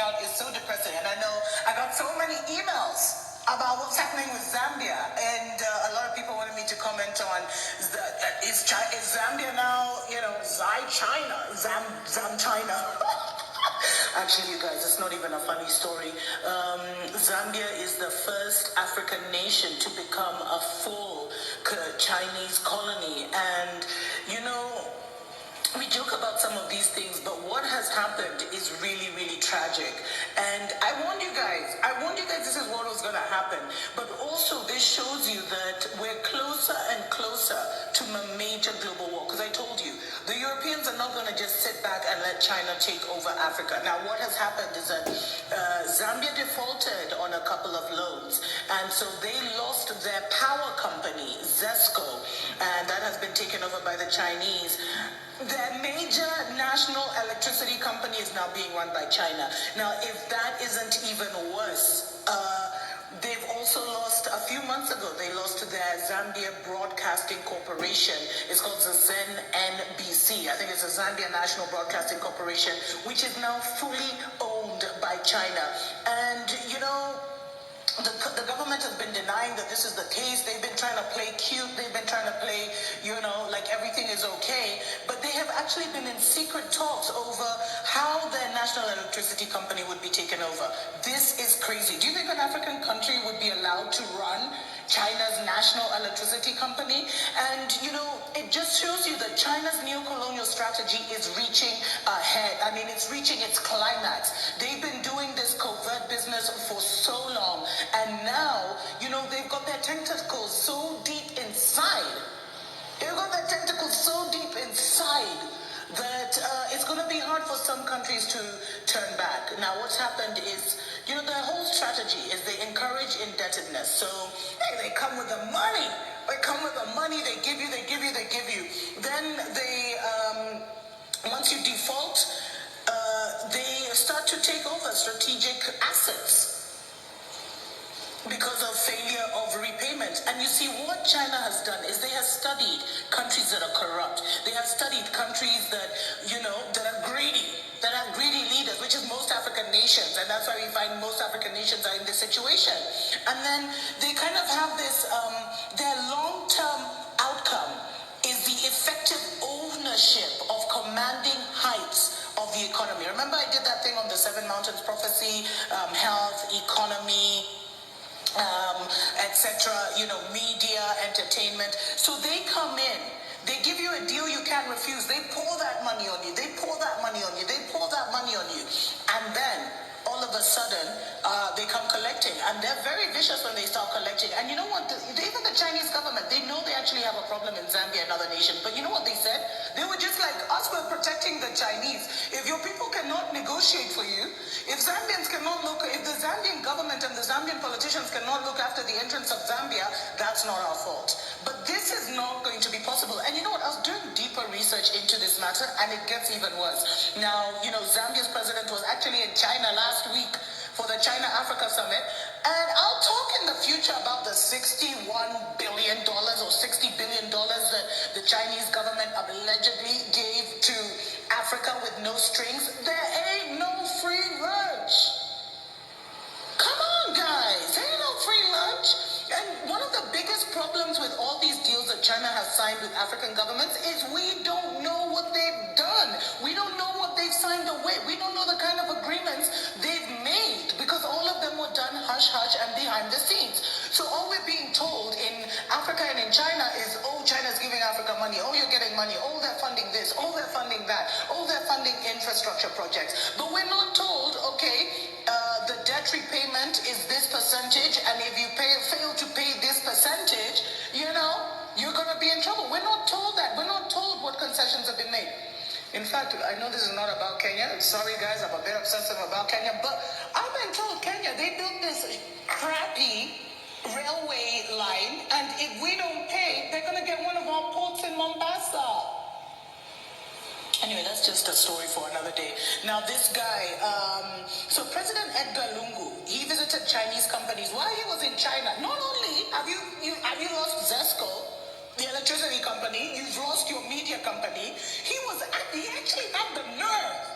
about is so depressing. And I know I got so many emails about what's happening with Zambia, and a lot of people wanted me to comment on is Zambia now, Zam China. Actually, you guys, it's not even a funny story. Zambia is the first African nation to become a full Chinese colony, and we joke about some of these things, but what has happened is really, really tragic. And I warned you guys, this is what was going to happen. But also, this shows you that we're closer and closer to a major global war. Because I told you, the Europeans are not going to just sit back and let China take over Africa. Now, what has happened is that Zambia defaulted on a couple of loans. And so they lost their power company, ZESCO, and that has been taken over by the Chinese. Their major national electricity company is now being run by China. Now, if that isn't even worse, they've also lost, a few months ago, they lost their Zambia Broadcasting Corporation. It's called the ZenNBC. I think it's the Zambia National Broadcasting Corporation, which is now fully owned by China. And, the government has been denying that this is the case. They've been trying to play cute. They've been trying to play, like everything is okay. But they have actually been in secret talks over how their national electricity company would be taken over. This is crazy. Do you think an African country would be allowed to run China's national electricity company? And, it just shows you that China's neo-colonial strategy is reaching ahead. I mean, it's reaching its climax. They've been doing this covert business for so long. And now, they've got their tentacles so deep inside. They've got their tentacles so deep inside that it's going to be hard for some countries to turn back. Now, what's happened is, their whole strategy is they encourage indebtedness. So, they come with the money. They come with the money. They give you. Then they, once you default, they start to take over strategic assets because of failure of repayment. And you see, what China has done is they have studied countries that are corrupt. They have studied countries that, that are greedy, that have greedy leaders, which is most African nations. And that's why we find most African nations are in this situation. And then they kind of have this, their long-term outcome is the effective ownership of commanding heights of the economy. Remember I did that thing on the Seven Mountains Prophecy, health, economy, etc., media, entertainment. So they come in, they give you a deal you can't refuse. They pour that money on you. They pour that money on you. They pour that money on you. And then, all of a sudden, they come collecting. And they're very vicious when they start collecting. And you know what? Even the Chinese government, they know they actually have a problem in Zambia and other nations. But you know what they said? They were just like, us, we're protecting the Chinese. If your people cannot negotiate for you, if Zambians cannot look, if the Zambian government and the Zambian politicians cannot look after the entrance of Zambia, that's not our fault. But this is not going to be possible. And you know what? I was doing deeper research into this matter, and it gets even worse. Now, Zambia's president was actually in China last week for the China-Africa Summit, and I'll talk in the future about the $61 billion or $60 billion that the Chinese government allegedly gave to Africa with no strings. There ain't no free lunch. Come on, guys. There ain't no free lunch. And one of the biggest problems with all these deals that China has signed with African governments is we don't know what they've done. We don't know what they've signed away. We don't know the kind of agreements they've made because all of them were done hush-hush and behind the scenes. So all we're being told in Africa and in China is, oh, China's giving Africa money. Oh, you're getting money. Oh, they're funding this. Oh, they're funding that. Oh, they're funding infrastructure projects. But we're not told, okay, the debt repayment is this percentage, and if you fail to pay this percentage, you're going to be in trouble. We're not told that. We're not told what concessions have been made. In fact, I know this is not about Kenya. I'm sorry, guys, I'm a bit obsessive about Kenya, but I've been told Kenya, they built this crappy railway line, and if we don't pay, they're going to get one of our ports in Mombasa. Anyway, that's just a story for another day. Now, this guy, so President Edgar Lungu, he visited Chinese companies while he was in China. Not only have you lost ZESCO, the electricity company, you've lost your media company, he actually had the nerve